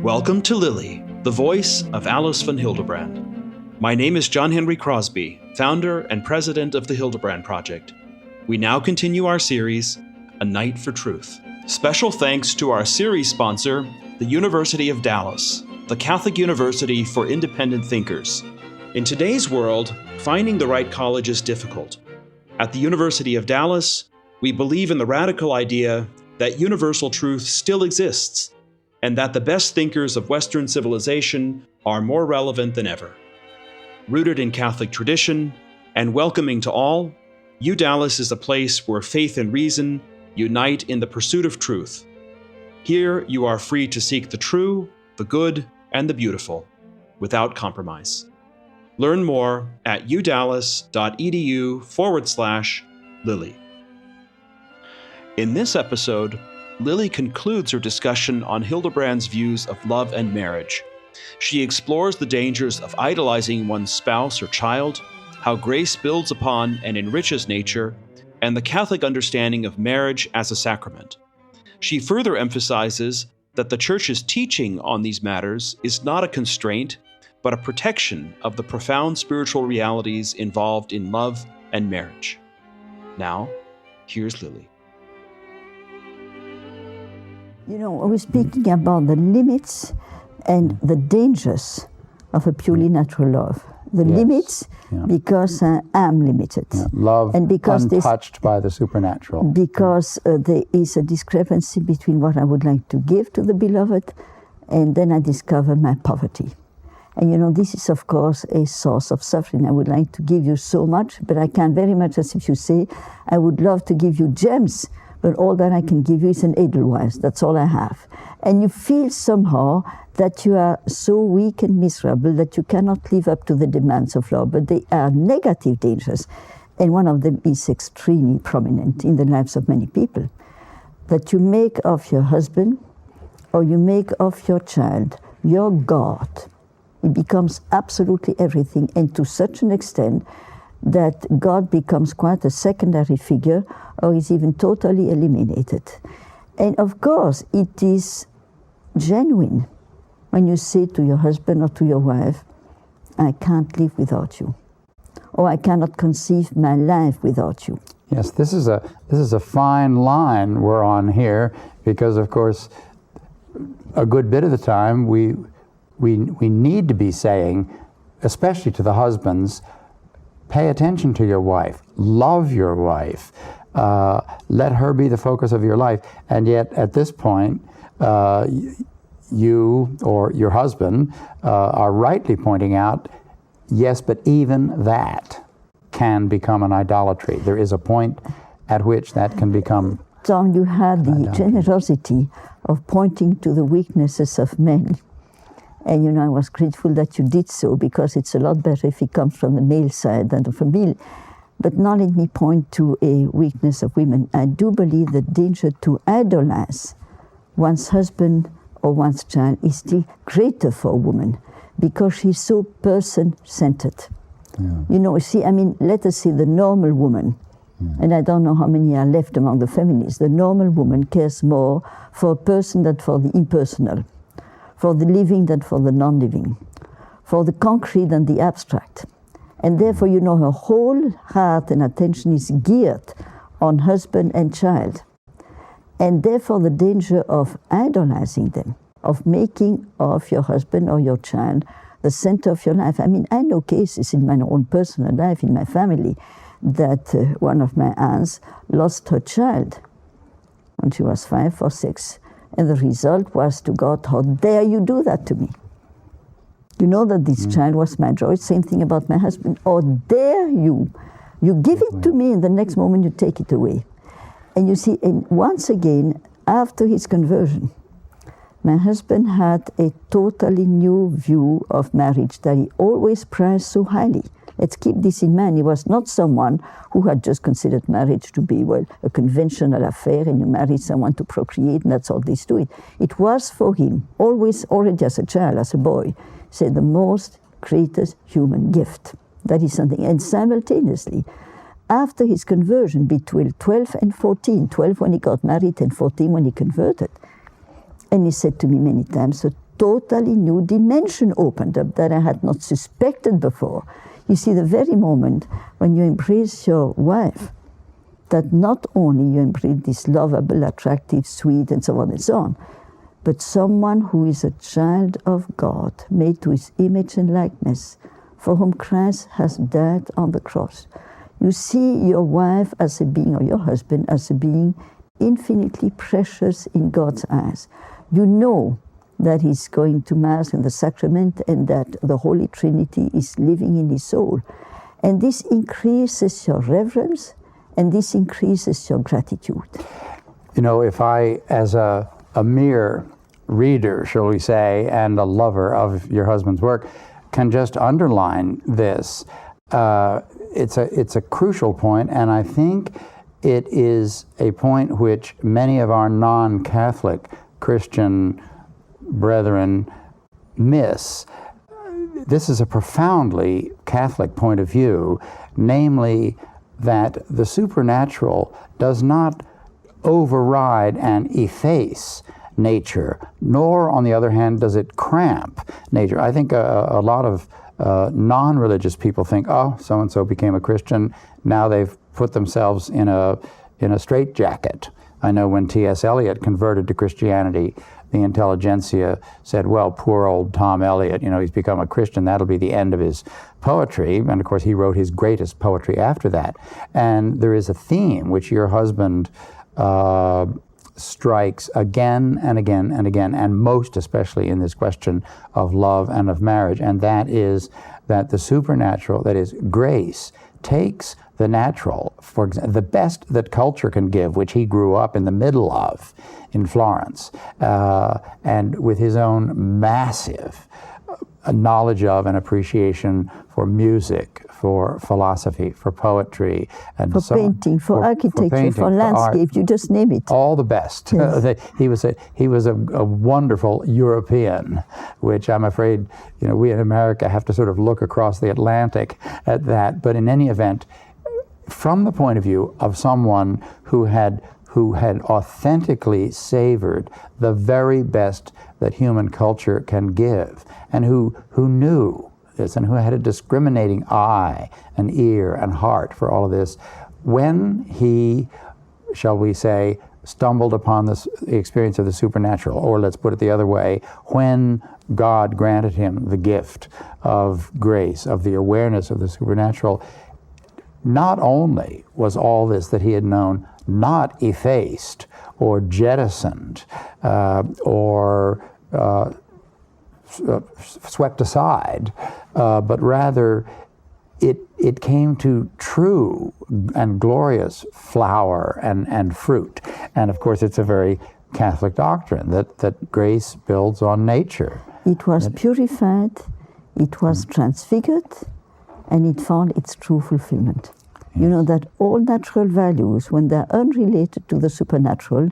Welcome to Lily, the voice of Alice von Hildebrand. My name is John Henry Crosby, founder and president of the Hildebrand Project. We now continue our series, A Night for Truth. Special thanks to our series sponsor, the University of Dallas, the Catholic University for Independent Thinkers. In today's world, finding the right college is difficult. At the University of Dallas, we believe in the radical idea that universal truth still exists, and that the best thinkers of Western civilization are more relevant than ever. Rooted in Catholic tradition and welcoming to all, UDallas is a place where faith and reason unite in the pursuit of truth. Here you are free to seek the true, the good, and the beautiful, without compromise. Learn more at udallas.edu/Lily. In this episode, Lily concludes her discussion on Hildebrand's views of love and marriage. She explores the dangers of idolizing one's spouse or child, how grace builds upon and enriches nature, and the Catholic understanding of marriage as a sacrament. She further emphasizes that the Church's teaching on these matters is not a constraint, but a protection of the profound spiritual realities involved in love and marriage. Now, here's Lily. You know, I was speaking about the limits and the dangers of a purely natural love. The limits, because I am limited. Love and because untouched by the supernatural. Because there is a discrepancy between what I would like to give to the beloved, and then I discover my poverty. And you know, this is of course a source of suffering. I would like to give you so much, but I can very much, as if you say, I would love to give you gems, but all that I can give you is an edelweiss. That's all I have. And you feel somehow that you are so weak and miserable that you cannot live up to the demands of love. But they are negative dangers. And one of them is extremely prominent in the lives of many people. That you make of your husband or you make of your child your God. It becomes absolutely everything, and to such an extent that God becomes quite a secondary figure or is even totally eliminated. And of course, it is genuine when you say to your husband or to your wife, I can't live without you, or I cannot conceive my life without you. Yes, this is a fine line we're on here, because of course, a good bit of the time we need to be saying, especially to the husbands, pay attention to your wife, love your wife, let her be the focus of your life. And yet at this point, you or your husband are rightly pointing out, yes, but even that can become an idolatry. There is a point at which that can become Tom, you had the generosity of pointing to the weaknesses of men. And you know, I was grateful that you did so, because it's a lot better if it comes from the male side than the female. But now let me point to a weakness of women. I do believe the danger to idolize one's husband or one's child is still greater for a woman, because she's so person-centered. You know, see, I mean, let us say the normal woman, and I don't know how many are left among the feminists, the normal woman cares more for a person than for the impersonal, for the living than for the non-living, for the concrete than the abstract. And therefore, you know, her whole heart and attention is geared on husband and child. And therefore, the danger of idolizing them, of making of your husband or your child the center of your life. I mean, I know cases in my own personal life, in my family, that one of my aunts lost her child when she was 5 or 6. And the result was, to God, how dare you do that to me? You know that this child was my joy. Same thing about my husband. How dare you? You give it to me, and the next moment you take it away. And you see, and once again, after his conversion, my husband had a totally new view of marriage that he always prized so highly. Let's keep this in mind. He was not someone who had just considered marriage to be, well, a conventional affair, and you marry someone to procreate, and that's all there is to it. It was for him, always, already as a child, as a boy, say the most greatest human gift. That is something. And simultaneously, after his conversion, between 12 and 14, 12 when he got married and 14 when he converted, and he said to me many times, so totally new dimension opened up that I had not suspected before. You see, the very moment when you embrace your wife, that not only you embrace this lovable, attractive, sweet, and so on and so on, but someone who is a child of God, made to his image and likeness, for whom Christ has died on the cross. You see your wife as a being, or your husband as a being, infinitely precious in God's eyes. You know that he's going to Mass in the sacrament and that the Holy Trinity is living in his soul. And this increases your reverence and this increases your gratitude. You know, if I, as a mere reader, shall we say, and a lover of your husband's work, can just underline this, it's a crucial point, and I think it is a point which many of our non-Catholic Christian brethren miss. This is a profoundly Catholic point of view, namely that the supernatural does not override and efface nature, nor, on the other hand, does it cramp nature. I think a lot of non-religious people think, oh, so-and-so became a Christian, now they've put themselves in a straitjacket. I know when T.S. Eliot converted to Christianity, the intelligentsia said, well, poor old Tom Eliot, you know, he's become a Christian, that'll be the end of his poetry. And of course, he wrote his greatest poetry after that. And there is a theme which your husband strikes again and again and again, and most especially in this question of love and of marriage, and that is that the supernatural, that is grace, takes the natural, for example, the best that culture can give, which he grew up in the middle of in Florence, and with his own massive knowledge of and appreciation for music, for philosophy, for poetry, and for painting, for architecture, for landscape, you just name it. All the best. Yes. He was a wonderful European, which I'm afraid, you know, we in America have to sort of look across the Atlantic at that. But in any event, from the point of view of someone who had authentically savored the very best that human culture can give, and who knew this, and who had a discriminating eye and ear and heart for all of this, when he, shall we say, stumbled upon the experience of the supernatural, or let's put it the other way, when God granted him the gift of grace, of the awareness of the supernatural, not only was all this that he had known not effaced or jettisoned or swept aside, but rather it came to true and glorious flower and fruit. And of course, it's a very Catholic doctrine that grace builds on nature. It was purified, it was transfigured, and it found its true fulfillment. Yes. You know that all natural values, when they're unrelated to the supernatural,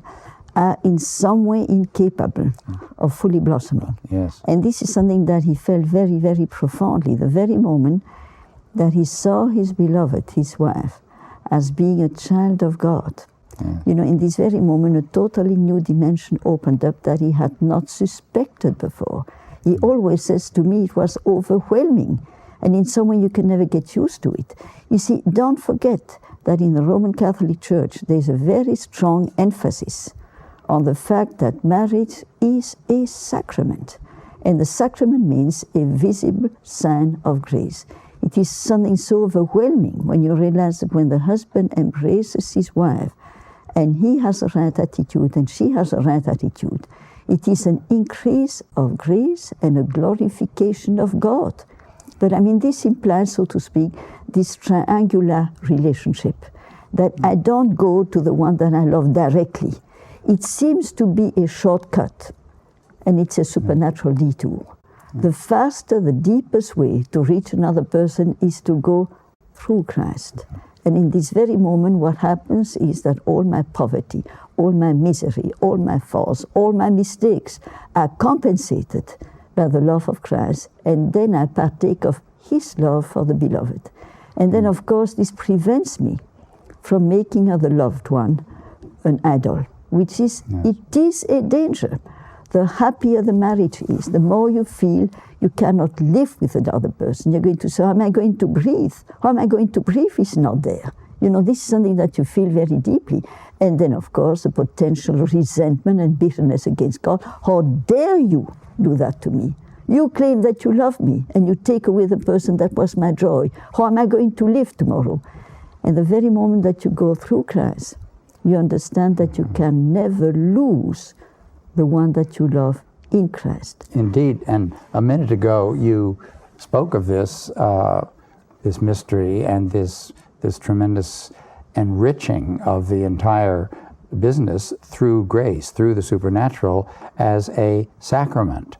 are in some way incapable of fully blossoming. Yes. And this is something that he felt very, very profoundly, the very moment that he saw his beloved, his wife, as being a child of God. Yeah. You know, in this very moment, a totally new dimension opened up that he had not suspected before. He always says to me, it was overwhelming. And in some way, you can never get used to it. You see, don't forget that in the Roman Catholic Church, there's a very strong emphasis on the fact that marriage is a sacrament. And the sacrament means a visible sign of grace. It is something so overwhelming when you realize that when the husband embraces his wife, and he has a right attitude and she has a right attitude, it is an increase of grace and a glorification of God. But I mean, this implies, so to speak, this triangular relationship, that I don't go to the one that I love directly. It seems to be a shortcut, and it's a supernatural detour. The faster, the deepest way to reach another person is to go through Christ. And in this very moment, what happens is that all my poverty, all my misery, all my faults, all my mistakes are compensated by the love of Christ, and then I partake of his love for the beloved. And then, of course, this prevents me from making of the loved one an idol, which is, it is a danger. the happier the marriage is, the more you feel you cannot live with another person. You're going to say, how am I going to breathe? How am I going to breathe is not there. You know, this is something that you feel very deeply. And then, of course, the potential resentment and bitterness against God. How dare you do that to me? You claim that you love me, and you take away the person that was my joy. How am I going to live tomorrow? And the very moment that you go through Christ, you understand that you can never lose the one that you love in Christ. Indeed, and a minute ago you spoke of this this mystery and this tremendous enriching of the entire business through grace, through the supernatural, as a sacrament,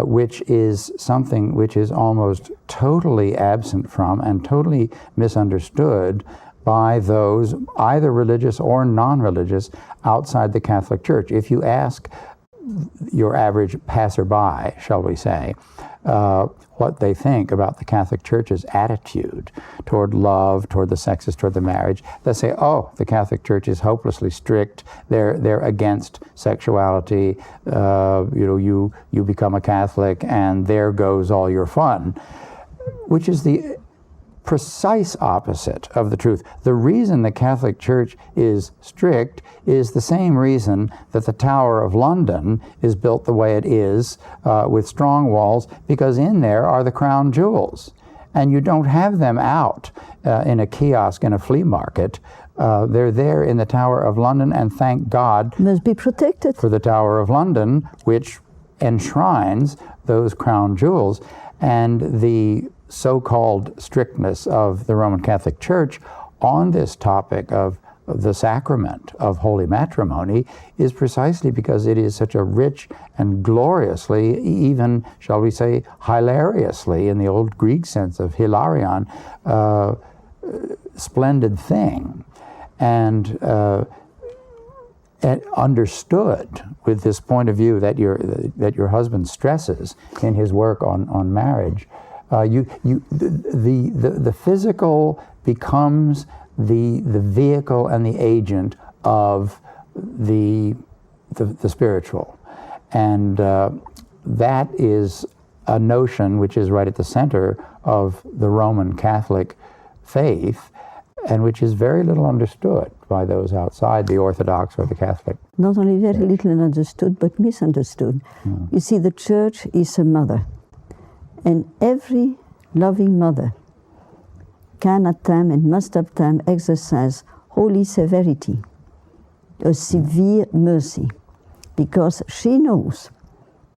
which is something which is almost totally absent from and totally misunderstood by those, either religious or non-religious, outside the Catholic Church. If you ask your average passerby, shall we say, what they think about the Catholic Church's attitude toward love, toward the sexes, toward the marriage, they say, oh, the Catholic Church is hopelessly strict, they're against sexuality, you become a Catholic and there goes all your fun, which is the precise opposite of the truth. The reason the Catholic Church is strict is the same reason that the Tower of London is built the way it is, with strong walls, because in there are the crown jewels. And you don't have them out in a kiosk in a flea market. They're there in the Tower of London, and thank God Must be protected. for the Tower of London, which enshrines those crown jewels. And the so-called strictness of the Roman Catholic Church on this topic of the sacrament of holy matrimony is precisely because it is such a rich and gloriously, even, shall we say, hilariously, in the old Greek sense of hilarion, splendid thing. And understood with this point of view that your husband stresses in his work on marriage, the physical becomes the vehicle and the agent of the spiritual, and that is a notion which is right at the center of the Roman Catholic faith, and which is very little understood by those outside the Orthodox or the Catholic. Not only very little understood, but misunderstood. You see, the Church is a mother, and every loving mother can at time and must at time exercise holy severity, a severe mercy, because she knows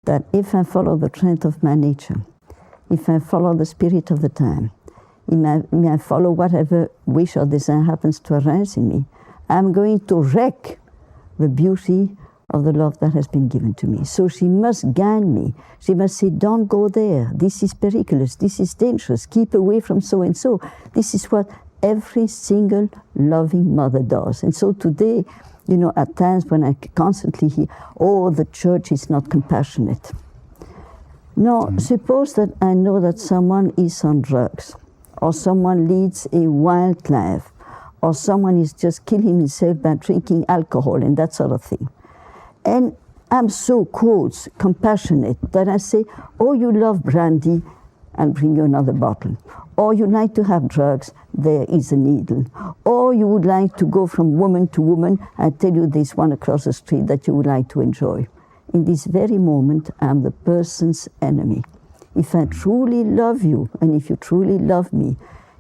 that if I follow the trend of my nature, if I follow the spirit of the time, if I follow whatever wish or desire happens to arise in me, I'm going to wreck the beauty of the love that has been given to me. So she must guide me. She must say, don't go there. This is perilous. This is dangerous. Keep away from so and so. This is what every single loving mother does. And so today, you know, at times when I constantly hear, oh, the Church is not compassionate. No, suppose that I know that someone is on drugs, or someone leads a wild life, or someone is just killing himself by drinking alcohol and that sort of thing. And I'm so, quotes, compassionate that I say, oh, you love brandy, I'll bring you another bottle. Or you like to have drugs, there is a needle. Or you would like to go from woman to woman, I tell you there's one across the street that you would like to enjoy. In this very moment, I'm the person's enemy. If I truly love you, and if you truly love me,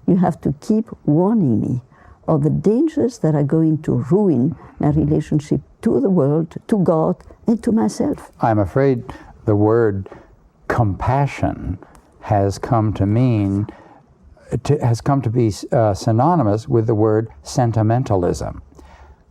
you have to keep warning me of the dangers that are going to ruin my relationship to the world, to God, and to myself. I'm afraid the word compassion has come to mean, has come to be synonymous with the word sentimentalism.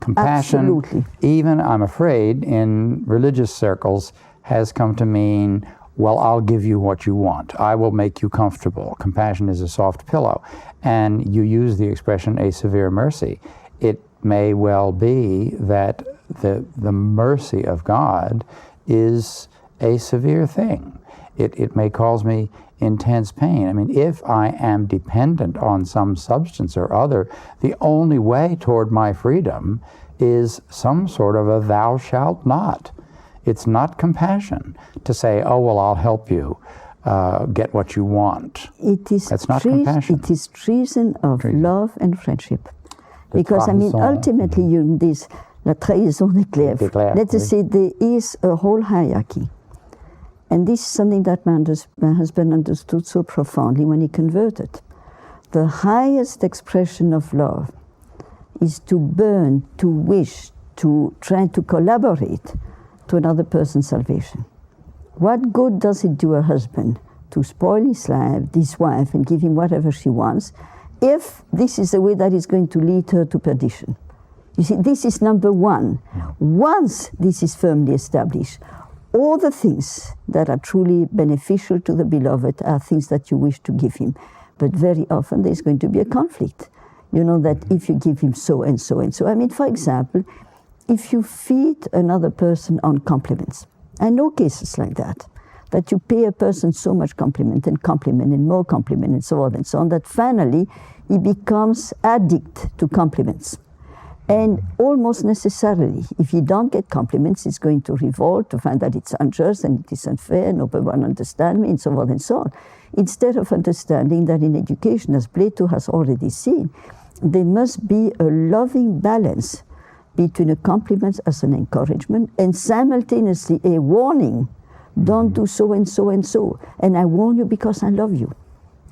Compassion, absolutely, even I'm afraid in religious circles, has come to mean, well, I'll give you what you want. I will make you comfortable. Compassion is a soft pillow. And you use the expression a severe mercy. It may well be that the mercy of God is a severe thing. It may cause me intense pain. I mean, if I am dependent on some substance or other, the only way toward my freedom is some sort of a thou shalt not. It's not compassion to say, oh, well, I'll help you get what you want. That's not compassion. It is treason of love and friendship. Because, I mean, ultimately, this, la trahison des clercs, let us say there is a whole hierarchy. And this is something that my husband understood so profoundly when he converted. The highest expression of love is to burn, to wish, to try to collaborate to another person's salvation. What good does it do a husband to spoil his wife and give him whatever she wants, if this is the way that is going to lead her to perdition? You see, this is number one. Once this is firmly established, all the things that are truly beneficial to the beloved are things that you wish to give him. But very often there's going to be a conflict. You know, that if you give him so and so and so. I mean, for example, if you feed another person on compliments, I know cases like that you pay a person so much compliment and more compliment and so on, that finally he becomes addict to compliments. And almost necessarily, if he don't get compliments, he's going to revolt, to find that it's unjust and it is unfair, nobody will understand me, and so on and so on. Instead of understanding that in education, as Plato has already seen, there must be a loving balance between a compliment as an encouragement and simultaneously a warning. Don't do so and so and so. And I warn you because I love you.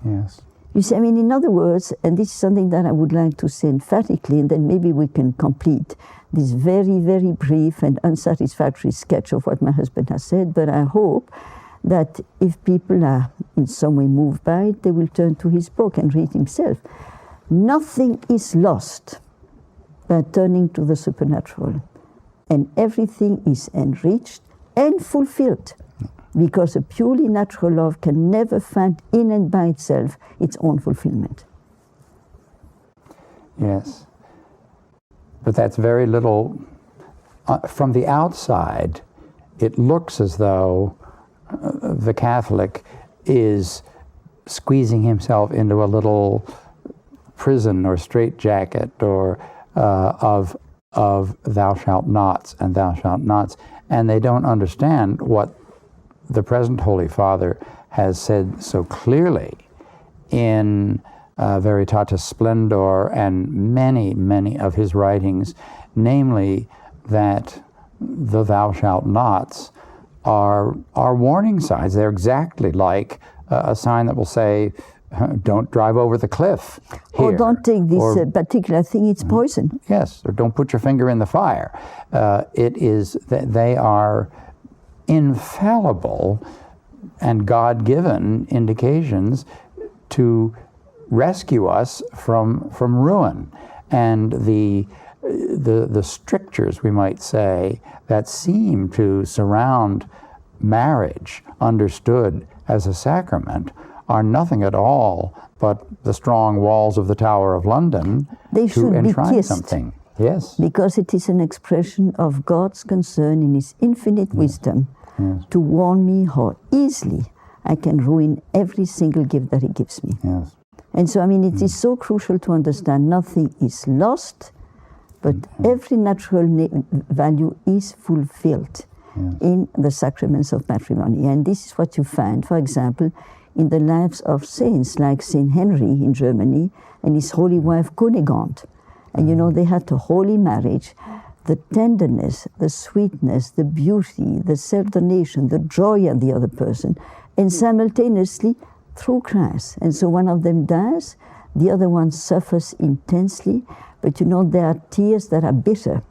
Yes. You see, I mean, in other words, and this is something that I would like to say emphatically, and then maybe we can complete this very, very brief and unsatisfactory sketch of what my husband has said, but I hope that if people are in some way moved by it, they will turn to his book and read himself. Nothing is lost by turning to the supernatural, and everything is enriched and fulfilled, because a purely natural love can never find in and by itself its own fulfillment. Yes. But that's very little. From the outside, it looks as though the Catholic is squeezing himself into a little prison or straitjacket or of thou shalt nots and thou shalt nots, and they don't understand what the present Holy Father has said so clearly in Veritatis Splendor and many, many of his writings, namely that the thou shalt nots are warning signs. They're exactly like a sign that will say, don't drive over the cliff here. Or don't take this particular thing, it's poison. Yes, or don't put your finger in the fire. It is that they are infallible and God-given indications to rescue us from ruin. And the strictures, we might say, that seem to surround marriage understood as a sacrament are nothing at all but the strong walls of the Tower of London to enshrine something. Yes. Because it is an expression of God's concern in his infinite wisdom to warn me how easily I can ruin every single gift that he gives me. Yes. And so, I mean, it is so crucial to understand nothing is lost, but every natural value is fulfilled in the sacraments of matrimony. And this is what you find, for example, in the lives of saints like Saint Henry in Germany and his holy wife Cunegund. And you know, they had a holy marriage. The tenderness, the sweetness, the beauty, the self-donation, the joy of the other person, and simultaneously through Christ. And so one of them dies, the other one suffers intensely, but you know, there are tears that are bitter,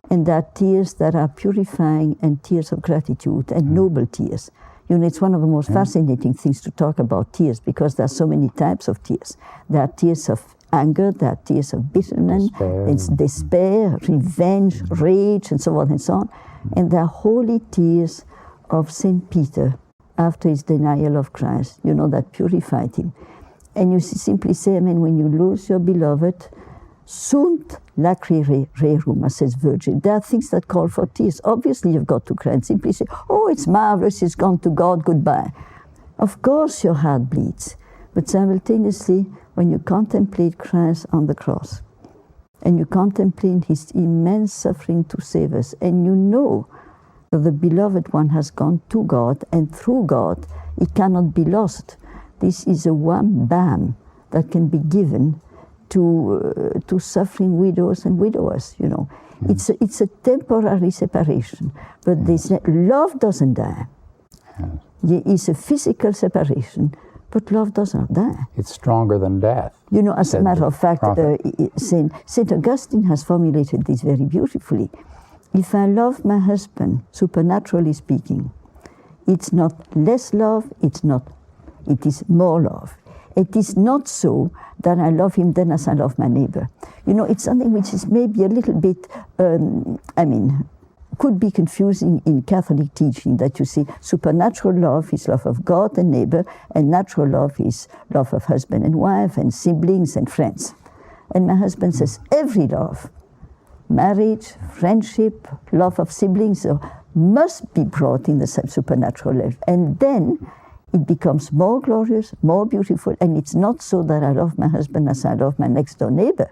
and there are tears that are purifying, and tears of gratitude, and noble tears. You know, it's one of the most fascinating things to talk about tears, because there are so many types of tears. There are tears of anger, there are tears of bitterness, it's despair, revenge, rage, and so on and so on. And there are holy tears of St. Peter after his denial of Christ, you know, that purified him. And you simply say, I mean, when you lose your beloved, sunt lacri rerum, as says Virgil. There are things that call for tears. Obviously, you've got to cry and simply say, oh, it's marvelous, it's gone to God, goodbye. Of course, your heart bleeds. But simultaneously, when you contemplate Christ on the cross, and you contemplate his immense suffering to save us, and you know The beloved one has gone to God, and through God, it cannot be lost. This is a one bam that can be given to suffering widows and widowers, you know. It's a temporary separation, but this love doesn't die. It's a physical separation, but love does not die. It's stronger than death. You know, as a matter of fact, Saint Augustine has formulated this very beautifully. If I love my husband, supernaturally speaking, it's not less love, it is more love. It is not so that I love him then as I love my neighbor. You know, it's something which is maybe a little bit, could be confusing in Catholic teaching, that you see supernatural love is love of God and neighbor, and natural love is love of husband and wife and siblings and friends. And my husband says every love, marriage, friendship, love of siblings, must be brought in the supernatural life. And then it becomes more glorious, more beautiful, and it's not so that I love my husband as I love my next door neighbor.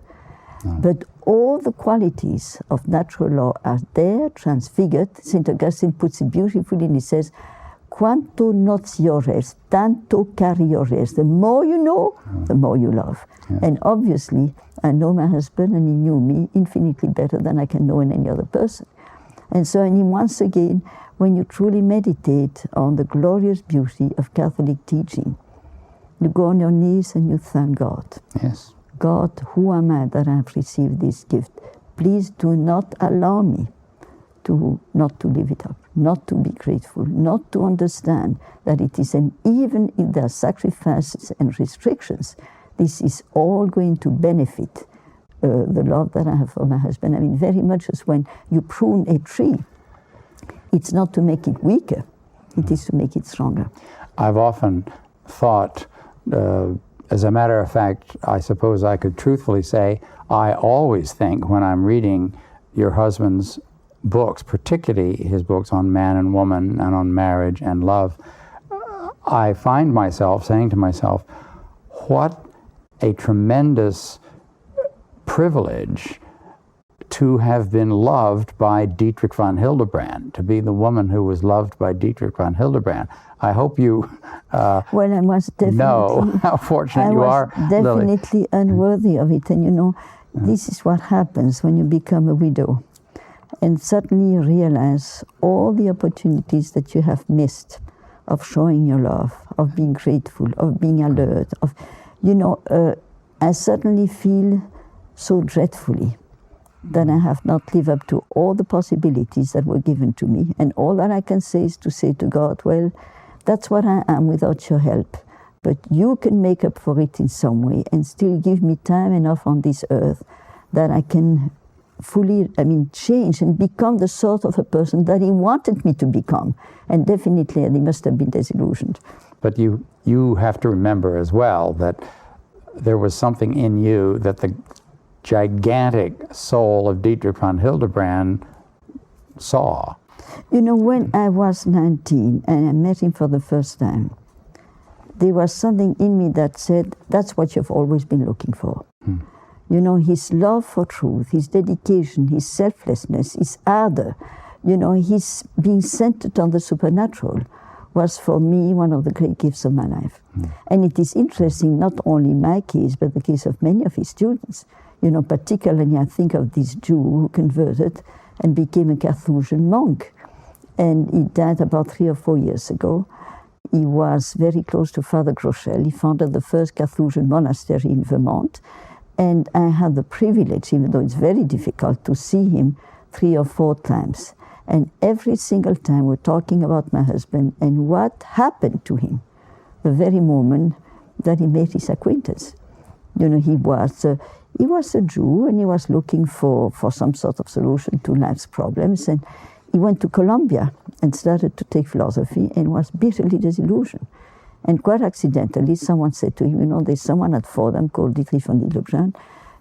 But all the qualities of natural law are there, transfigured. St. Augustine puts it beautifully, and he says, quanto nociores, tanto cariores. The more you know, the more you love. And obviously, I know my husband, and he knew me infinitely better than I can know in any other person. And so, once again, when you truly meditate on the glorious beauty of Catholic teaching, you go on your knees and you thank God. Yes. God, who am I that I have received this gift? Please do not allow me not to live it up, not to be grateful, not to understand that it is, and even in their sacrifices and restrictions, this is all going to benefit the love that I have for my husband. I mean, very much as when you prune a tree, it's not to make it weaker, it is to make it stronger. I've often thought, as a matter of fact, I suppose I could truthfully say, I always think when I'm reading your husband's books, particularly his books on man and woman and on marriage and love, I find myself saying to myself, what a tremendous privilege to have been loved by Dietrich von Hildebrand, to be the woman who was loved by Dietrich von Hildebrand. I hope you well, I was definitely know how fortunate you are, definitely Lily. Unworthy of it. And you know, this is what happens when you become a widow. And suddenly you realize all the opportunities that you have missed of showing your love, of being grateful, of being alert, of, you know, I suddenly feel so dreadfully that I have not lived up to all the possibilities that were given to me. And all that I can say is to say to God, well, that's what I am without your help. But you can make up for it in some way and still give me time enough on this earth that I can fully, change and become the sort of a person that he wanted me to become. And definitely, he must have been disillusioned. But you have to remember as well that there was something in you that the gigantic soul of Dietrich von Hildebrand saw. You know, when I was 19 and I met him for the first time, there was something in me that said, that's what you've always been looking for. You know, his love for truth, his dedication, his selflessness, his ardor, you know, his being centered on the supernatural was for me one of the great gifts of my life. And it is interesting, not only my case, but the case of many of his students. You know, particularly I think of this Jew who converted and became a Carthusian monk. And he died about 3 or 4 years ago. He was very close to Father Groeschel. He founded the first Carthusian monastery in Vermont. And I had the privilege, even though it's very difficult, to see him 3 or 4 times. And every single time we're talking about my husband and what happened to him the very moment that he made his acquaintance. You know, he was a Jew, and he was looking for some sort of solution to life's problems. And he went to Columbia and started to take philosophy and was bitterly disillusioned. And quite accidentally, someone said to him, you know, there's someone at Fordham called Dietrich von Hildebrand.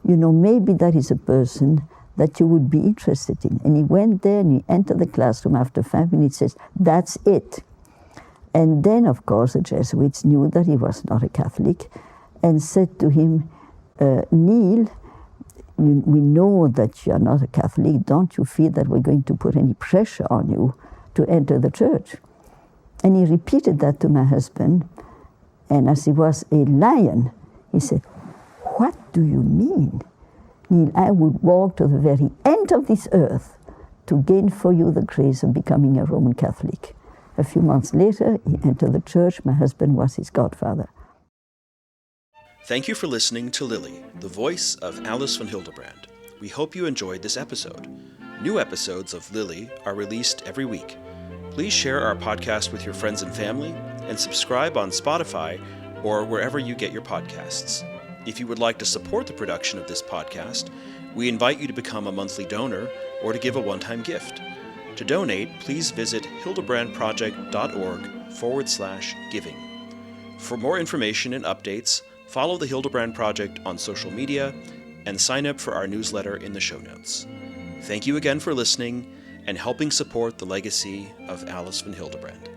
You know, maybe that is a person that you would be interested in. And he went there and he entered the classroom after 5 minutes, says, that's it. And then, of course, the Jesuits knew that he was not a Catholic and said to him, Neil, we know that you are not a Catholic. Don't you feel that we're going to put any pressure on you to enter the church. And he repeated that to my husband, and as he was a lion, he said, "What do you mean? Neil, I would walk to the very end of this earth to gain for you the grace of becoming a Roman Catholic." A few months later, he entered the church. My husband was his godfather. Thank you for listening to Lily, the voice of Alice von Hildebrand. We hope you enjoyed this episode. New episodes of Lily are released every week. Please share our podcast with your friends and family, and subscribe on Spotify or wherever you get your podcasts. If you would like to support the production of this podcast, we invite you to become a monthly donor or to give a one-time gift. To donate, please visit hildebrandproject.org/giving. For more information and updates, follow the Hildebrand Project on social media and sign up for our newsletter in the show notes. Thank you again for listening and helping support the legacy of Alice von Hildebrand.